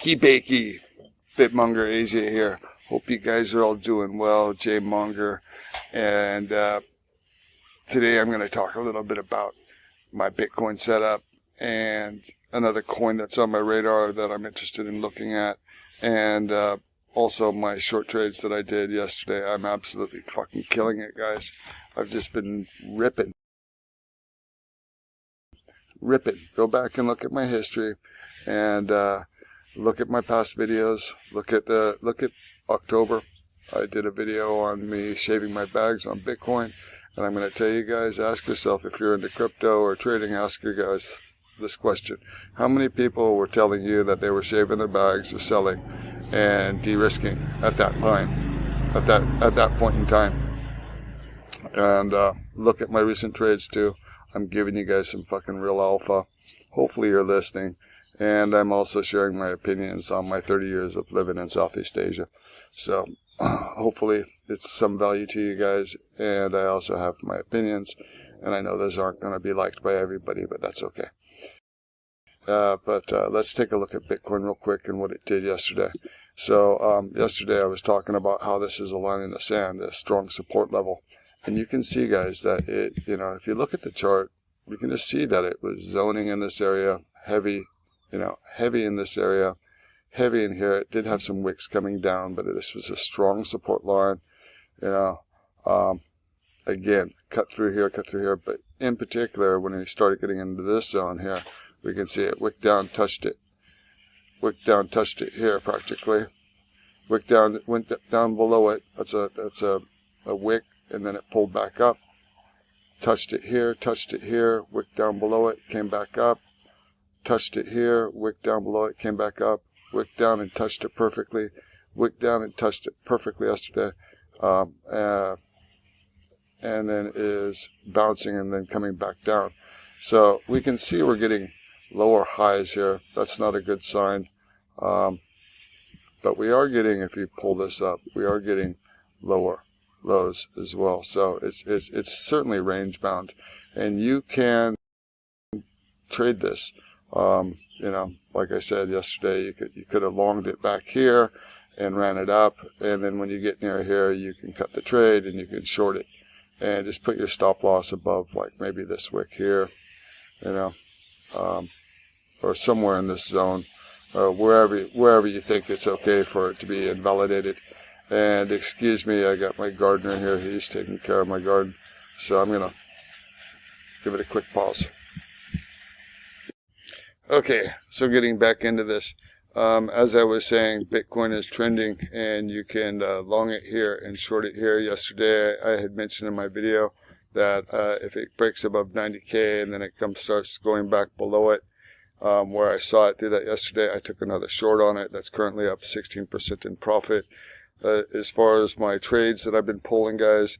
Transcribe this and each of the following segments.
Wakey bakey, BitMonger Asia here. Hope you guys are all doing well. Monger, and today I'm going to talk a little bit about my Bitcoin setup and another coin that's on my radar that I'm interested in looking at, and also my short trades that I did yesterday. I'm absolutely fucking killing it, guys. I've just been ripping. Go back and look at my history, and look at my past videos. Look at October. I did a video on me shaving my bags on Bitcoin, and I'm going to tell you guys, ask yourself, if you're into crypto or trading, ask your guys this question: how many people were telling you that they were shaving their bags or selling and de-risking at that time, at that point in time? And look at my recent trades too. I'm giving you guys some fucking real alpha. Hopefully you're listening. And I'm also sharing my opinions on my 30 years of living in Southeast Asia. So hopefully it's some value to you guys. And I also have my opinions. And I know those aren't going to be liked by everybody, but that's okay. Let's take a look at Bitcoin real quick and what it did yesterday. So yesterday I was talking about how this is a line in the sand, a strong support level. And you can see, guys, that it, if you look at the chart, you can just see that it was zoning in this area, heavy in this area, heavy in here. It did have some wicks coming down, but this was a strong support line. Again, cut through here, but in particular, when we started getting into this zone here, we can see it wicked down, touched it here practically. Wick down, went down below it. That's a wick. And then it pulled back up, touched it here, wick down below it, came back up, touched it here, wick down below it, came back up, wick down and touched it perfectly, yesterday, and then is bouncing and then coming back down. So we can see we're getting lower highs here. That's not a good sign, but we are getting, if you pull this up, we are getting lower lows as well. So it's certainly range bound, and you can trade this. Like I said yesterday, you could have longed it back here and ran it up, and then when you get near here, you can cut the trade and you can short it, and just put your stop loss above, like maybe this wick here, or somewhere in this zone, or wherever you think it's okay for it to be invalidated. And excuse me, I got my gardener here. He's taking care of my garden. So I'm going to give it a quick pause. Okay, so getting back into this. As I was saying, Bitcoin is trending, and you can long it here and short it here. Yesterday, I had mentioned in my video that if it breaks above 90K and then it starts going back below it, where I saw it do that yesterday, I took another short on it. That's currently up 16% in profit. As far as my trades that I've been pulling, guys,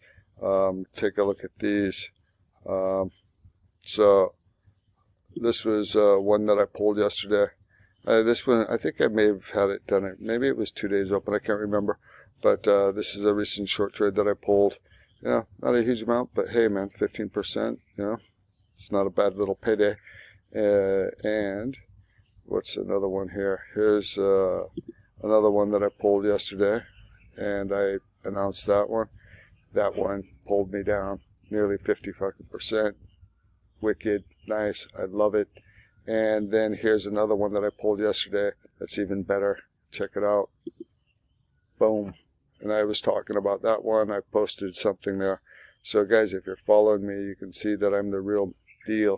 take a look at these. So this was one that I pulled yesterday. This one, I think I may have had it done. Maybe it was 2 days open. I can't remember. But this is a recent short trade that I pulled. Not a huge amount, but hey, man, 15%. It's not a bad little payday. And what's another one here? Here's another one that I pulled yesterday. And I announced that one. That one pulled me down nearly 50%. Wicked, nice, I love it. And then here's another one that I pulled yesterday that's even better. Check it out. Boom. And I was talking about that one. I posted something there. So guys, if you're following me, you can see that I'm the real deal.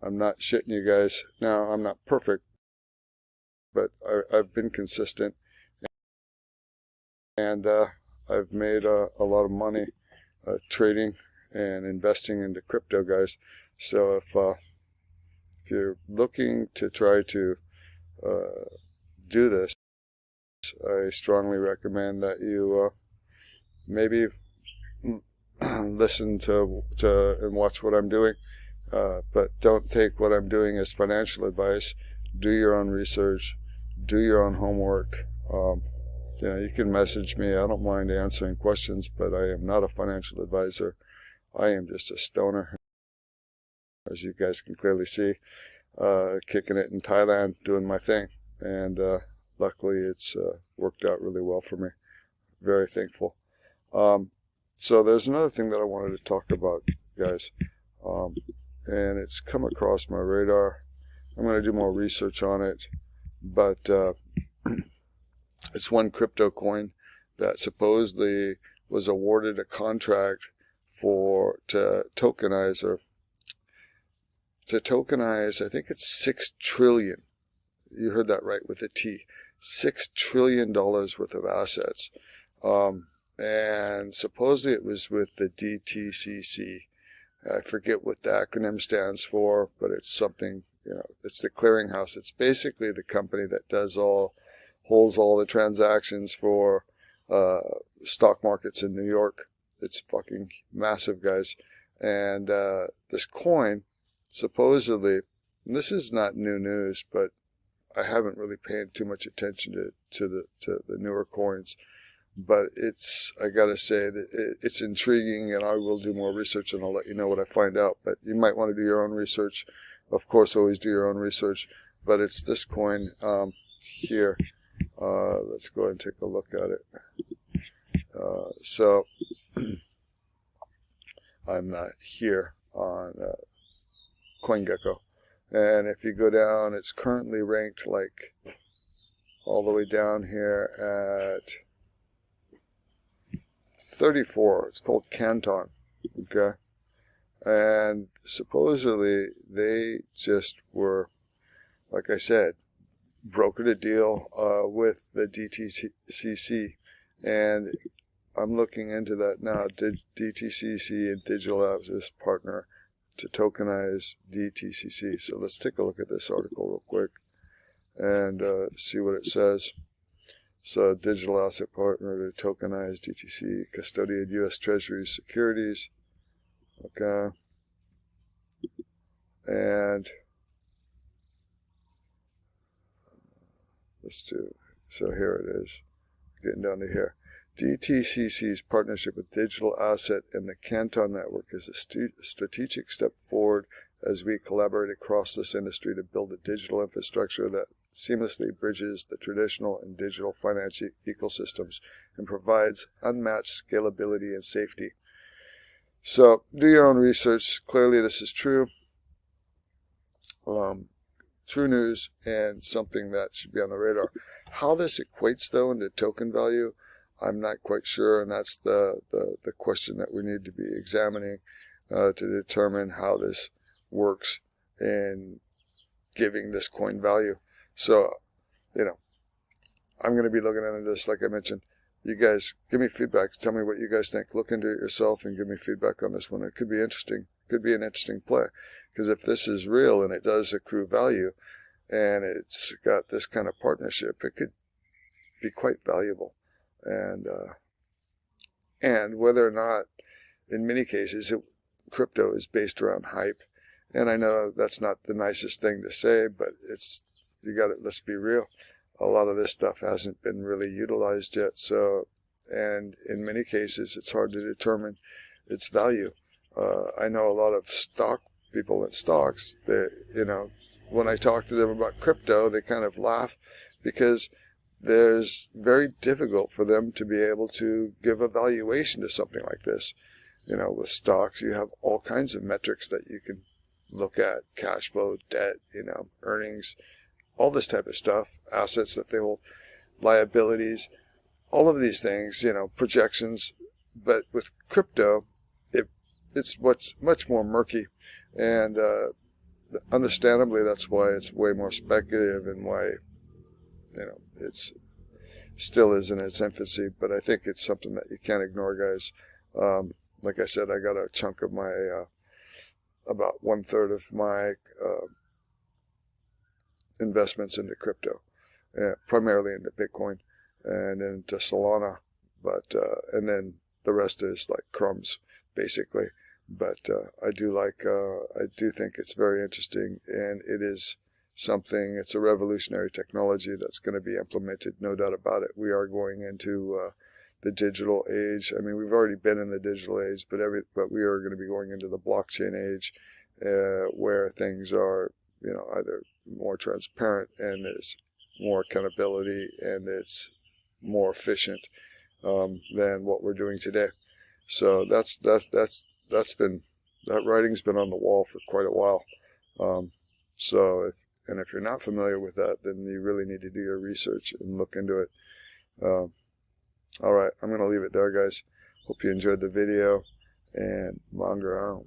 I'm not shitting you guys. Now, I'm not perfect, but I've been consistent, and I've made a lot of money trading and investing into crypto, guys. So if you're looking to try to do this, I strongly recommend that you maybe listen to and watch what I'm doing, but don't take what I'm doing as financial advice. Do your own research. Do your own homework. You can message me. I don't mind answering questions, but I am not a financial advisor. I am just a stoner, as you guys can clearly see. kicking it in Thailand, doing my thing. And luckily it's worked out really well for me. Very thankful. So there's another thing that I wanted to talk about, guys. And it's come across my radar. I'm going to do more research on it. But it's one crypto coin that supposedly was awarded a contract to tokenize, I think it's 6 trillion. You heard that right, with a T. $6 trillion worth of assets. And supposedly it was with the DTCC. I forget what the acronym stands for, but it's something, it's the clearinghouse. It's basically the company that holds all the transactions for stock markets in New York. It's fucking massive, guys. And this coin, supposedly, and this is not new news, but I haven't really paid too much attention to the newer coins. But I gotta say that it's intriguing, and I will do more research, and I'll let you know what I find out. But you might want to do your own research. Of course, always do your own research. But it's this coin here. Let's go ahead and take a look at it. So I'm here on CoinGecko, and if you go down, it's currently ranked like all the way down here at 34. It's called Canton. Okay, and supposedly they just were, like I said, brokered a deal with the DTCC, and I'm looking into that now. DTCC and Digital Apps partner to tokenize DTCC. So let's take a look at this article real quick and see what it says. So digital asset partner to tokenize DTC, custodian U.S. Treasury securities. Okay. And so here it is, getting down to here. DTCC's partnership with Digital Asset and the Canton Network is a strategic step forward as we collaborate across this industry to build a digital infrastructure that seamlessly bridges the traditional and digital finance ecosystems and provides unmatched scalability and safety. So do your own research. Clearly this is true. True news, and something that should be on the radar. How this equates, though, into token value, I'm not quite sure, and that's the question that we need to be examining to determine how this works in giving this coin value. So, I'm going to be looking into this, like I mentioned. You guys, give me feedback. Tell me what you guys think. Look into it yourself and give me feedback on this one. It could be interesting. Could be an interesting play. Because if this is real and it does accrue value and it's got this kind of partnership, it could be quite valuable. And whether or not, in many cases, crypto is based around hype. And I know that's not the nicest thing to say, but let's be real. A lot of this stuff hasn't been really utilized yet. So, and in many cases, it's hard to determine its value. I know a lot of people in stocks that, when I talk to them about crypto, they kind of laugh because there's very difficult for them to be able to give a valuation to something like this. With stocks, you have all kinds of metrics that you can look at: cash flow, debt, earnings, all this type of stuff, assets that they hold, liabilities, all of these things, projections. But with crypto, it's what's much more murky, and understandably that's why it's way more speculative and why it's still is in its infancy. But I think it's something that you can't ignore, guys. Like I said, I got a chunk of my about 1/3 of my investments into crypto, primarily into Bitcoin and into Solana, but and then the rest is like crumbs, basically. But I do think it's very interesting, and it is something. It's a revolutionary technology that's going to be implemented, no doubt about it. We are going into the digital age. I mean, we've already been in the digital age, but we are going to be going into the blockchain age, where things are, either more transparent and there's more accountability and it's more efficient than what we're doing today. So that writing's been on the wall for quite a while. If you're not familiar with that, then you really need to do your research and look into it. All right, I'm going to leave it there, guys. Hope you enjoyed the video, and monger out.